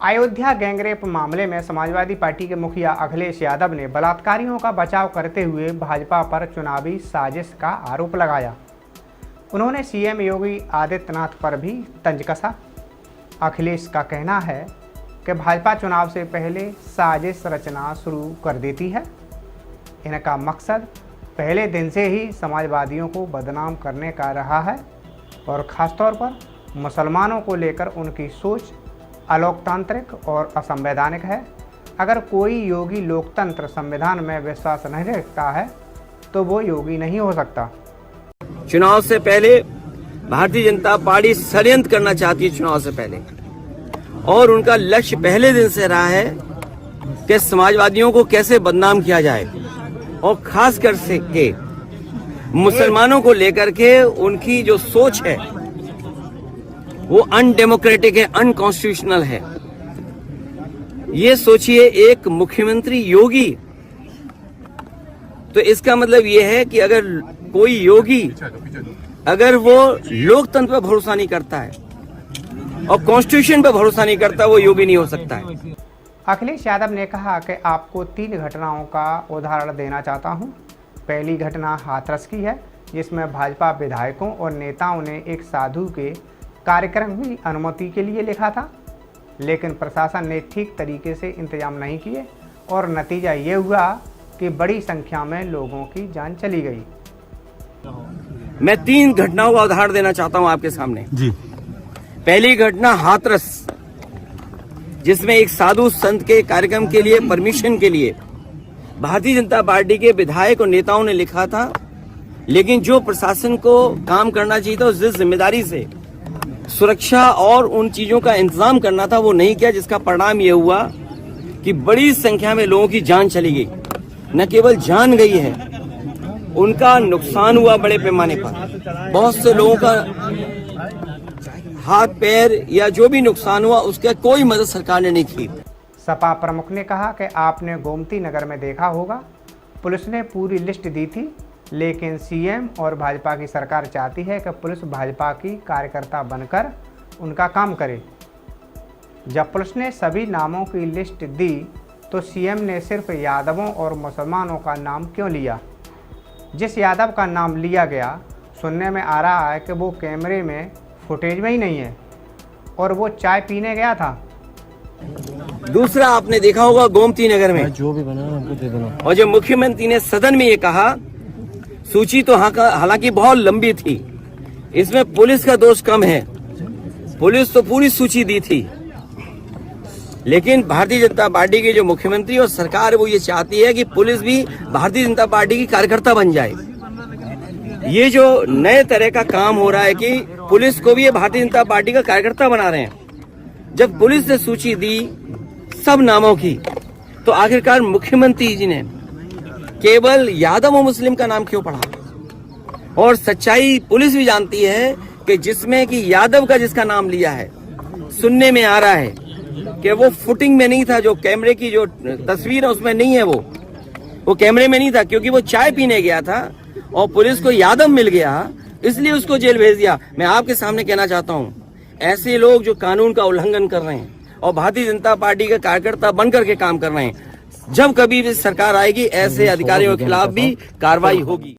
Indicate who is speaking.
Speaker 1: Ayodhya gangrape मामले में Samajwadi party के मुखिया अखिलेश यादव ने बलात्कारियों का बचाव करते हुए भाजपा पर चुनावी साजिश का आरोप लगाया। उन्होंने सीएम योगी आदित्यनाथ पर भी तंज कसा। अखिलेश का कहना है कि भाजपा चुनाव से पहले साजिश रचना शुरू कर देती है। इनका मकसद पहले दिन से ही समाजवादियों को बदनाम करने का रहा है और ख़ासतौर पर मुसलमानों को लेकर उनकी सोच अलोकतांत्रिक और असंवैधानिक है। अगर कोई योगी लोकतंत्र संविधान में विश्वास नहीं रखता है तो वो योगी नहीं हो सकता।
Speaker 2: चुनाव से पहले भारतीय जनता पार्टी षड्यंत्र करना चाहती है चुनाव से पहले, और उनका लक्ष्य पहले दिन से रहा है कि समाजवादियों को कैसे बदनाम किया जाए और खास कर के मुसलमानों को लेकर के उनकी जो सोच है वो अनडेमोक्रेटिक है, अनकॉन्स्टिट्यूशनल है। ये सोचिए एक मुख्यमंत्री योगी, तो इसका मतलब ये है कि अगर कोई योगी अगर वो लोकतंत्र पर भरोसा नहीं करता है और कॉन्स्टिट्यूशन पर भरोसा नहीं करता, वो योगी नहीं हो सकता है।
Speaker 1: अखिलेश यादव ने कहा कि आपको 3 घटनाओं का उदाहरण देना चाहता हूं। पहली घटना हाथरस की है, जिसमें भाजपा विधायकों और नेताओं ने एक साधु के कार्यक्रम की अनुमति के लिए लिखा था, लेकिन प्रशासन ने ठीक तरीके से इंतजाम नहीं किए और नतीजा ये हुआ कि बड़ी संख्या में लोगों की जान चली गई।
Speaker 2: मैं 3 घटनाओं का उदाहरण देना चाहता हूं आपके सामने जी। पहली घटना हाथरस, जिसमें एक साधु संत के कार्यक्रम के लिए परमिशन के लिए भारतीय जनता पार्टी के विधायक और नेताओं ने लिखा था, लेकिन जो प्रशासन को काम करना चाहिए था उस जिम्मेदारी से सुरक्षा और उन चीजों का इंतजाम करना था, वो नहीं किया, जिसका परिणाम ये हुआ कि बड़ी संख्या में लोगों की जान चली गई। न केवल जान गई है, उनका नुकसान हुआ बड़े पैमाने पर। बहुत से लोगों का हाथ पैर या जो भी नुकसान हुआ उसका कोई मदद सरकार ने नहीं की।
Speaker 1: सपा प्रमुख ने कहा कि आपने गोमती नगर में देखा होगा, पुलिस ने पूरी लिस्ट दी थी, लेकिन सीएम और भाजपा की सरकार चाहती है कि पुलिस भाजपा की कार्यकर्ता बनकर उनका काम करे। जब पुलिस ने सभी नामों की लिस्ट दी तो सीएम ने सिर्फ यादवों और मुसलमानों का नाम क्यों लिया? जिस यादव का नाम लिया गया, सुनने में आ रहा है कि वो कैमरे में फुटेज में ही नहीं है और वो चाय पीने गया था।
Speaker 2: दूसरा आपने देखा होगा गोमती नगर में
Speaker 3: जो भी बना हमको दे देना।
Speaker 2: और जब मुख्यमंत्री ने सदन में ये कहा, सूची तो हालांकि बहुत लंबी थी, इसमें पुलिस का दोष कम है, पुलिस तो पूरी सूची दी थी, लेकिन भारतीय जनता पार्टी के जो मुख्यमंत्री और सरकार वो ये चाहती है कि पुलिस भी भारतीय जनता पार्टी की कार्यकर्ता बन जाए। ये जो नए तरह का काम हो रहा है कि पुलिस को भी ये भारतीय जनता पार्टी का कार्यकर्ता बना रहे हैं। जब पुलिस ने सूची दी सब नामों की, तो आखिरकार मुख्यमंत्री जी ने केवल यादव और मुस्लिम का नाम क्यों पढ़ा? और सच्चाई पुलिस भी जानती है कि जिसमें कि यादव का जिसका नाम लिया है, सुनने में आ रहा है कि वो फुटिंग में नहीं था, जो कैमरे की जो तस्वीर है उसमें नहीं है, वो कैमरे में नहीं था, क्योंकि वो चाय पीने गया था और पुलिस को यादव मिल गया, इसलिए उसको जेल भेज दिया। मैं आपके सामने कहना चाहता हूं, ऐसे लोग जो कानून का उल्लंघन कर रहे हैं और भारतीय जनता पार्टी का कार्यकर्ता बन करके काम कर रहे हैं, जब कभी भी सरकार आएगी ऐसे अधिकारियों के खिलाफ भी कार्रवाई होगी।